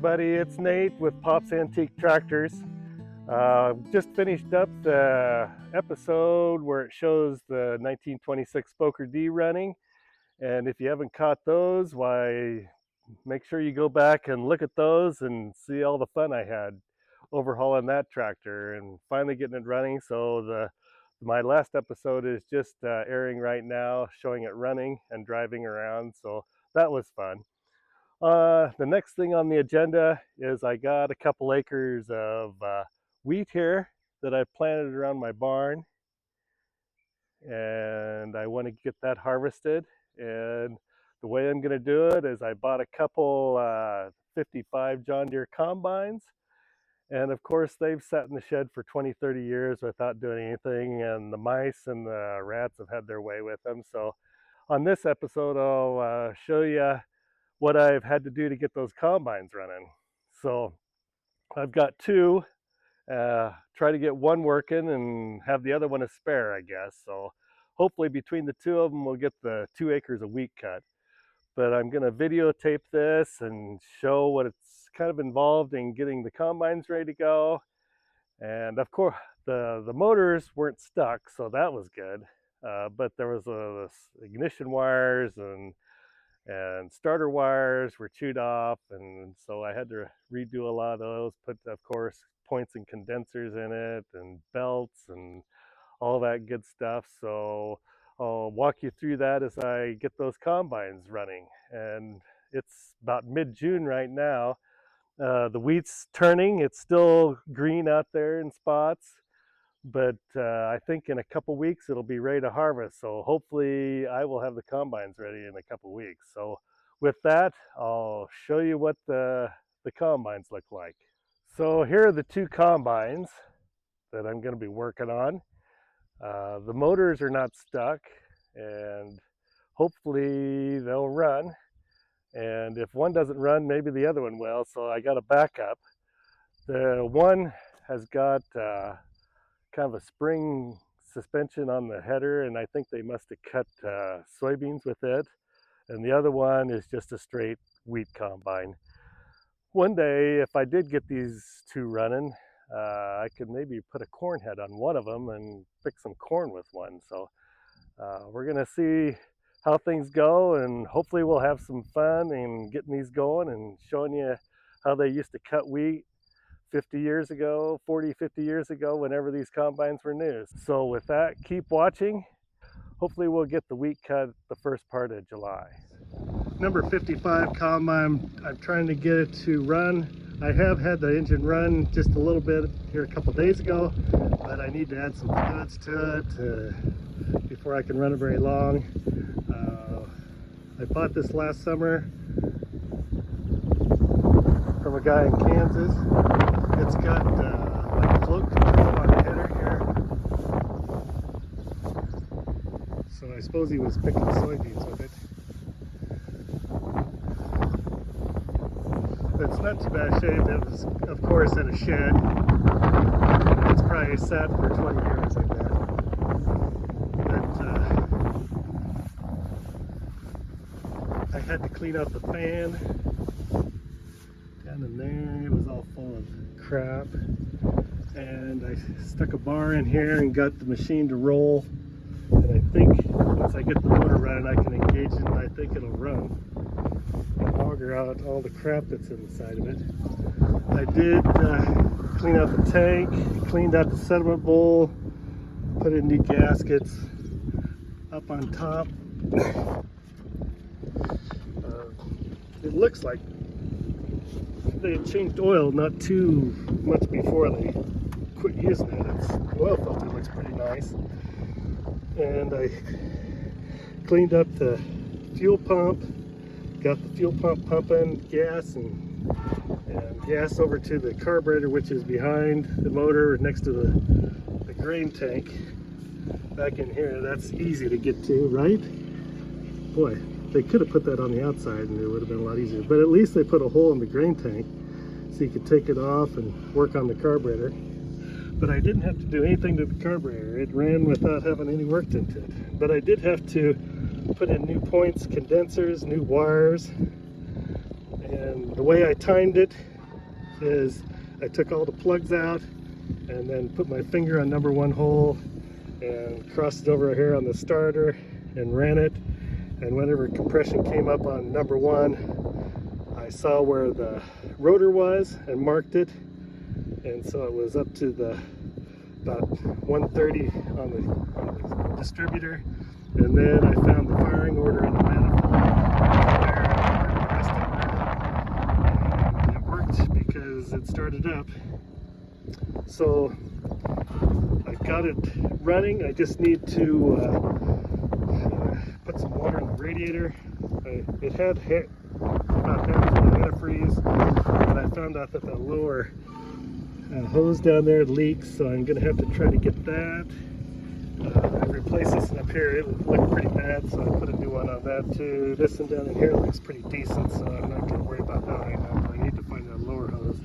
everybody, it's Nate with Pop's Antique Tractors. Just finished up the episode where it shows the 1926 Spoker D running, and if you haven't caught those, why, make sure you go back and look at those and see all the fun I had overhauling that tractor and finally getting it running. So my last episode is just airing right now, showing it running and driving around, so that was fun. The next thing on the agenda is I got a couple acres of wheat here that I planted around my barn, and I want to get that harvested. And the way I'm going to do it is I bought a couple 55 John Deere combines, and of course they've sat in the shed for 20-30 years without doing anything, and the mice and the rats have had their way with them. So on this episode I'll show you what I've had to do to get those combines running. So I've got two, try to get one working and have the other one a spare, I guess. So hopefully between the two of them we'll get the 2 acres of wheat cut. But I'm going to videotape this and show what it's kind of involved in getting the combines ready to go. And of course the motors weren't stuck, so that was good. But there was ignition wires and starter wires were chewed off, and so I had to redo a lot of those, put of course points and condensers in it and belts and all that good stuff. So I'll walk you through that as I get those combines running. And it's about mid-June right now. The wheat's turning, it's still green out there in spots, but I think in a couple weeks it'll be ready to harvest. So hopefully I will have the combines ready in a couple weeks. So with that, I'll show you what the combines look like. So here are the 2 combines that I'm going to be working on. The motors are not stuck, and hopefully they'll run. And if one doesn't run, maybe the other one will. So I got a backup. The one has got kind of a spring suspension on the header, and I think they must have cut soybeans with it. And the other one is just a straight wheat combine. One day, if I did get these 2 running, I could maybe put a corn head on one of them and pick some corn with one. So we're gonna see how things go, and hopefully we'll have some fun in getting these going and showing you how they used to cut wheat 50 years ago, 40, 50 years ago, whenever these combines were new. So with that, keep watching. Hopefully we'll get the wheat cut the first part of July. Number 55 combine, I'm trying to get it to run. I have had the engine run just a little bit here a couple days ago, but I need to add some fluids to it before I can run it very long. I bought this last summer from a guy in Kansas. It's got like float control on the header here. So I suppose he was picking soybeans with it. But it's not too bad shape. It was, of course, in a shed. It's probably sat for 20 years, I bet. But I had to clean out the fan. Down in there, it was all full of crap, and I stuck a bar in here and got the machine to roll, and I think once I get the motor running I can engage it, and I think it'll run and auger out all the crap that's inside of it. I did clean out the tank, cleaned out the sediment bowl, put in new gaskets up on top. It looks like they had changed oil not too much before they quit using it. The oil filter looks pretty nice. And I cleaned up the fuel pump, got the fuel pump pumping gas and gas over to the carburetor, which is behind the motor next to the grain tank. Back in here, that's easy to get to, right? Boy, they could have put that on the outside and it would have been a lot easier, but at least they put a hole in the grain tank so you could take it off and work on the carburetor. But I didn't have to do anything to the carburetor. It ran without having any work into it. But I did have to put in new points, condensers, new wires, and the way I timed it is I took all the plugs out and then put my finger on number 1 hole and crossed it over here on the starter and ran it, and whenever compression came up on number 1, I saw where the rotor was and marked it, and so it was up to the about 130 on the distributor, and then I found the firing order in the manifold and it worked because it started up. So I've got it running. I just need to put some water in the radiator. It had about half of the antifreeze, and I found out that the lower hose down there leaks, so I'm going to have to try to get that. I replaced this one up here. It looked pretty bad, so I put a new one on that too. This one down in here looks pretty decent, so I'm not going to worry about that right now. I need to find that lower hose.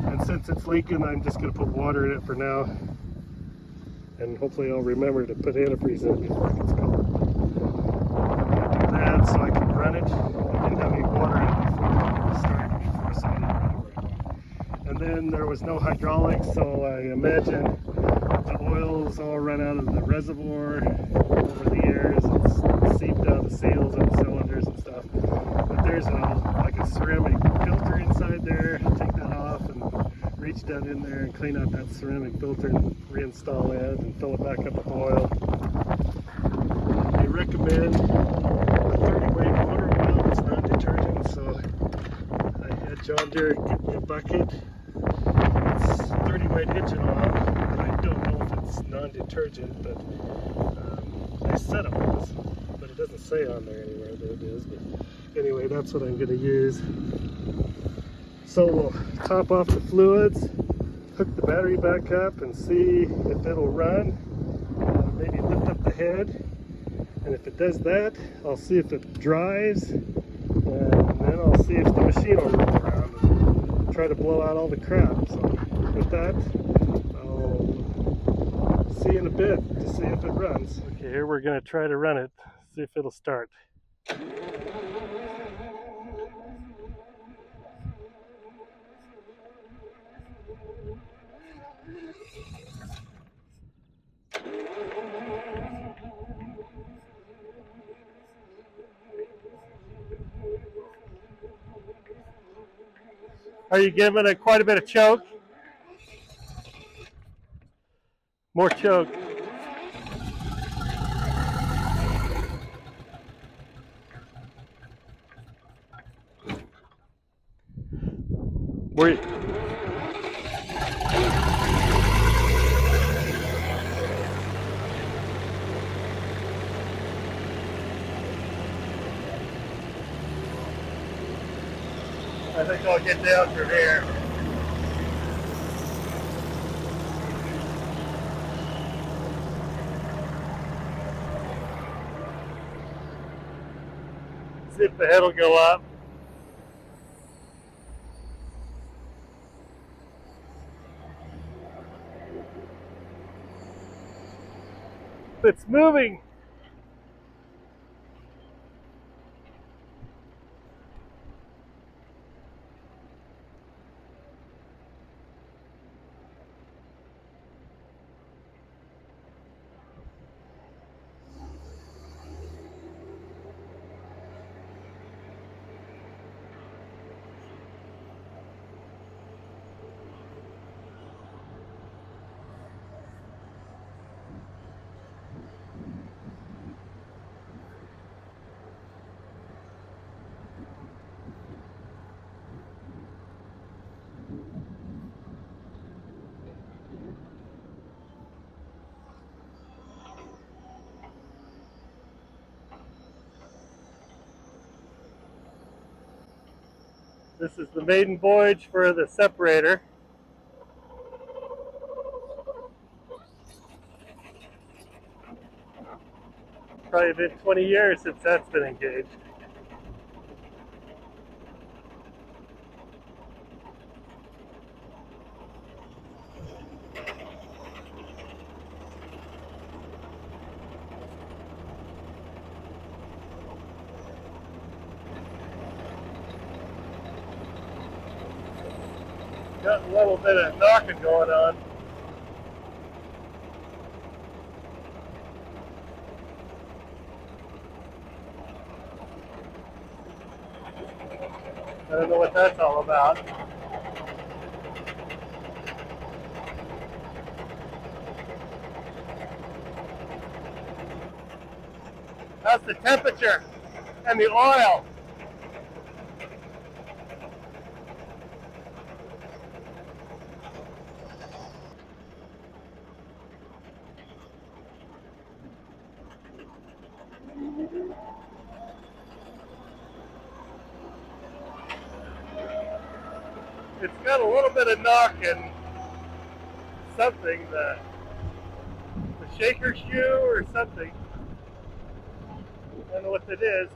And since it's leaking, I'm just going to put water in it for now. And hopefully I'll remember to put antifreeze in it before it gets cold. I'm going to do that so I can run it. I didn't have any water in it before it started before, so I didn't really worry about it. And then there was no hydraulics, so I imagine the oil's all run out of the reservoir over the years. It's seeped out the seals and the cylinders and stuff. But there's like a ceramic filter inside there. Take that off and reach down in there and clean out that ceramic filter and reinstall it and fill it back up with oil. They recommend a 30-weight motor oil that's non-detergent, so I had John Deere get me a bucket. It's 30-weight engine oil, and I don't know if it's non-detergent, but I said it was, but it doesn't say on there anywhere that it is. But anyway, that's what I'm going to use. So we'll top off the fluids, hook the battery back up and see if it'll run. Maybe lift up the head, and if it does that, I'll see if it drives, and then I'll see if the machine will roll around and try to blow out all the crap. So with that, I'll see you in a bit to see if it runs. Okay, here we're going to try to run it, see if it'll start. Are you giving it quite a bit of choke? More choke. Where? I think I'll get down through here. See if the head will go up. It's moving. This is the maiden voyage for the separator. Probably been 20 years since that's been engaged. Got a little bit of knocking going on. I don't know what that's all about. That's the temperature and the oil. It's got a little bit of knock and something, the shaker shoe or something. I don't know what it is.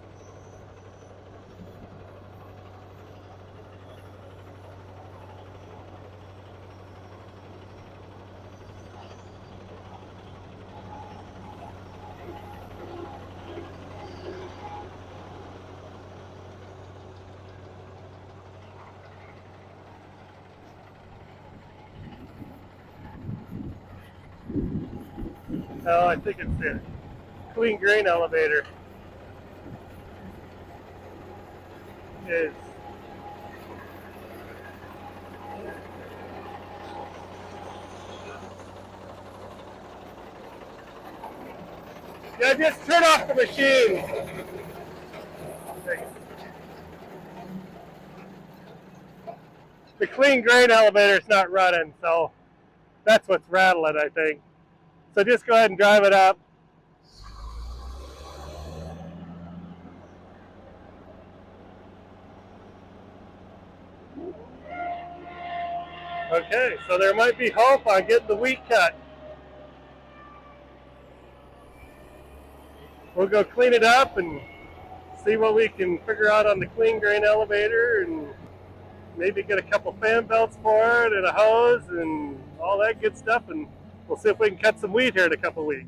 Oh, I think it's the clean grain elevator. Is yeah, just turn off the machine. The clean grain elevator is not running, so that's what's rattling, I think. So just go ahead and drive it up. Okay, so there might be hope on getting the wheat cut. We'll go clean it up and see what we can figure out on the clean grain elevator, and maybe get a couple fan belts for it and a hose and all that good stuff, and we'll see if we can cut some wheat here in a couple weeks.